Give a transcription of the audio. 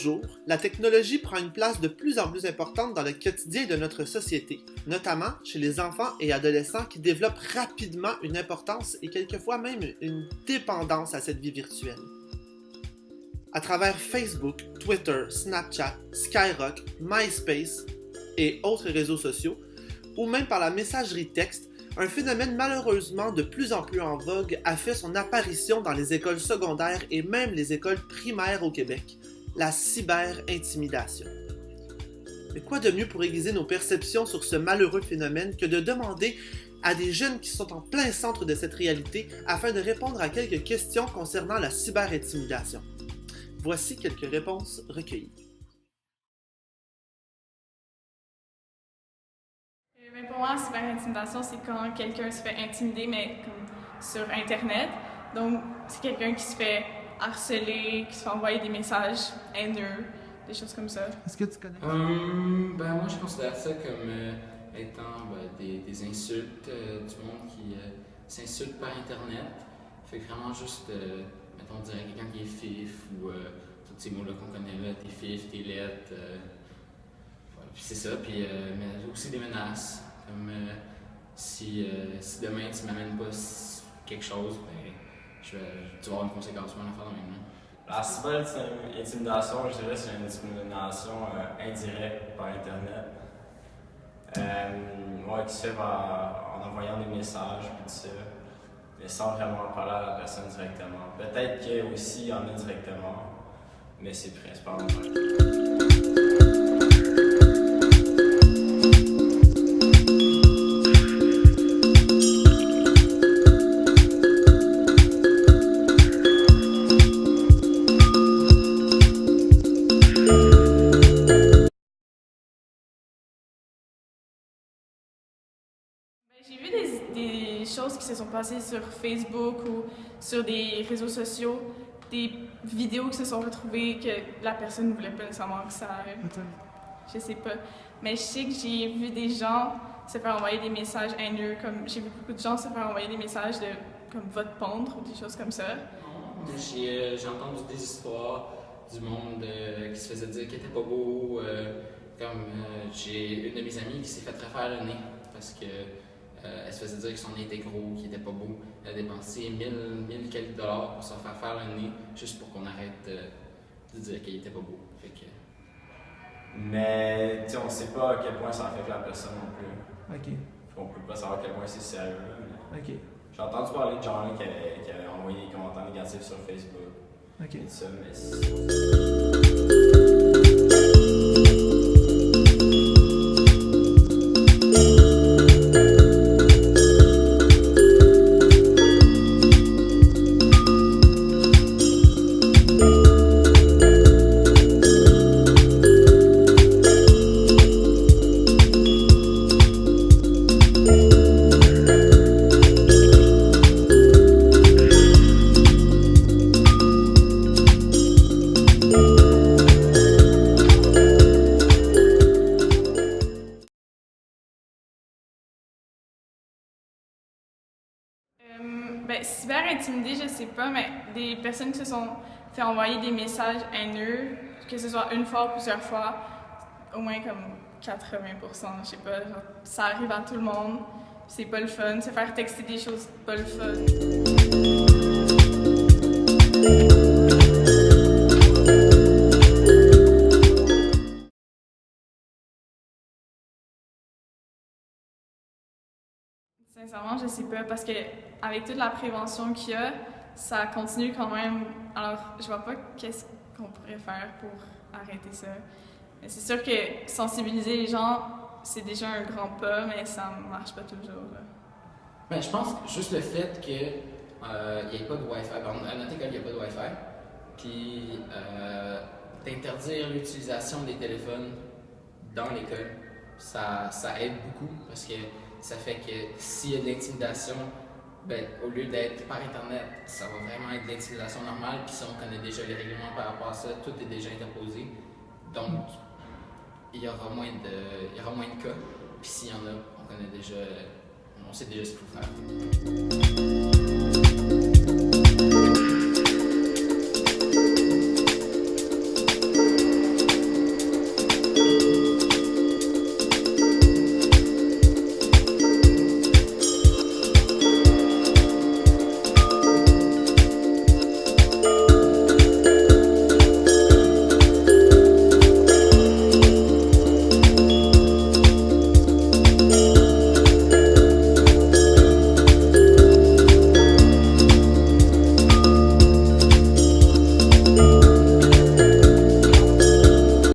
jours, la technologie prend une place de plus en plus importante dans le quotidien de notre société, notamment chez les enfants et adolescents qui développent rapidement une importance et quelquefois même une dépendance à cette vie virtuelle. À travers Facebook, Twitter, Snapchat, Skyrock, MySpace et autres réseaux sociaux, ou même par la messagerie texte, un phénomène malheureusement de plus en plus en vogue a fait son apparition dans les écoles secondaires et même les écoles primaires au Québec, la cyber-intimidation. Mais quoi de mieux pour aiguiser nos perceptions sur ce malheureux phénomène que de demander à des jeunes qui sont en plein centre de cette réalité afin de répondre à quelques questions concernant la cyber-intimidation. Voici quelques réponses recueillies. Pour moi, la cyber-intimidation, c'est quand quelqu'un se fait intimider, mais comme sur Internet. Donc, c'est quelqu'un qui se fait harceler, qui se fait envoyer des messages haineux, des choses comme ça. Est-ce que tu connais? Moi, je considère ça comme étant des insultes, du monde qui s'insulte par Internet. Fait que vraiment juste, mettons, on dirait quelqu'un qui est fif ou tous ces mots-là qu'on connaît là, t'es fif, t'es laite. Puis c'est ça, puis mais aussi des menaces. Comme si demain tu m'amènes pas quelque chose, ben tu vas avoir une conséquence, une affaire de même. La cyber-intimidation, je dirais, c'est une discrimination indirecte par Internet. Qui se fait en envoyant des messages, puis tout ça, mais sans vraiment parler à la personne directement. Peut-être qu'il y a aussi y en a directement, mais c'est principalement par Internet. J'ai vu des choses qui se sont passées sur Facebook ou sur des réseaux sociaux, des vidéos qui se sont retrouvées que la personne ne voulait pas nécessairement que ça arrive. Je sais pas. Mais je sais que j'ai vu des gens se faire envoyer des messages haineux, comme j'ai vu beaucoup de gens se faire envoyer des messages de comme va te pendre ou des choses comme ça. J'ai entendu des histoires du monde qui se faisait dire qu'il était pas beau. J'ai une de mes amies qui s'est fait refaire le nez parce que elle se faisait dire que son nez était gros, qu'il était pas beau. Elle a dépensé 1000 quelques dollars pour se faire le nez juste pour qu'on arrête de dire qu'il était pas beau. Fait que... Mais on sait pas à quel point ça affecte la personne non plus. Ok. On peut pas savoir à quel point c'est sérieux. Mais... Ok. J'ai entendu parler de gens qui avaient envoyé des commentaires négatifs sur Facebook. Ok. Et tout ça, mais Cyber-intimidé, je sais pas, mais des personnes qui se sont fait envoyer des messages haineux, que ce soit une fois ou plusieurs fois, au moins comme 80%, je sais pas, genre, ça arrive à tout le monde, c'est pas le fun, se faire texter des choses, pas le fun. Sincèrement, je sais pas, parce que avec toute la prévention qu'il y a, ça continue quand même. Alors, je vois pas qu'est-ce qu'on pourrait faire pour arrêter ça. Mais c'est sûr que sensibiliser les gens, c'est déjà un grand pas, mais ça marche pas toujours. Ben, je pense que juste le fait qu'il n'y ait pas de Wi-Fi, à notre école, il n'y a pas de Wi-Fi, puis d'interdire l'utilisation des téléphones dans l'école, ça aide beaucoup, parce que ça fait que s'il y a de l'intimidation, ben, au lieu d'être par Internet, ça va vraiment être de l'intimidation normale, puis si on connaît déjà les règlements par rapport à ça, tout est déjà interposé. Donc, il y aura moins de cas, puis s'il y en a, on sait déjà ce qu'il faut faire.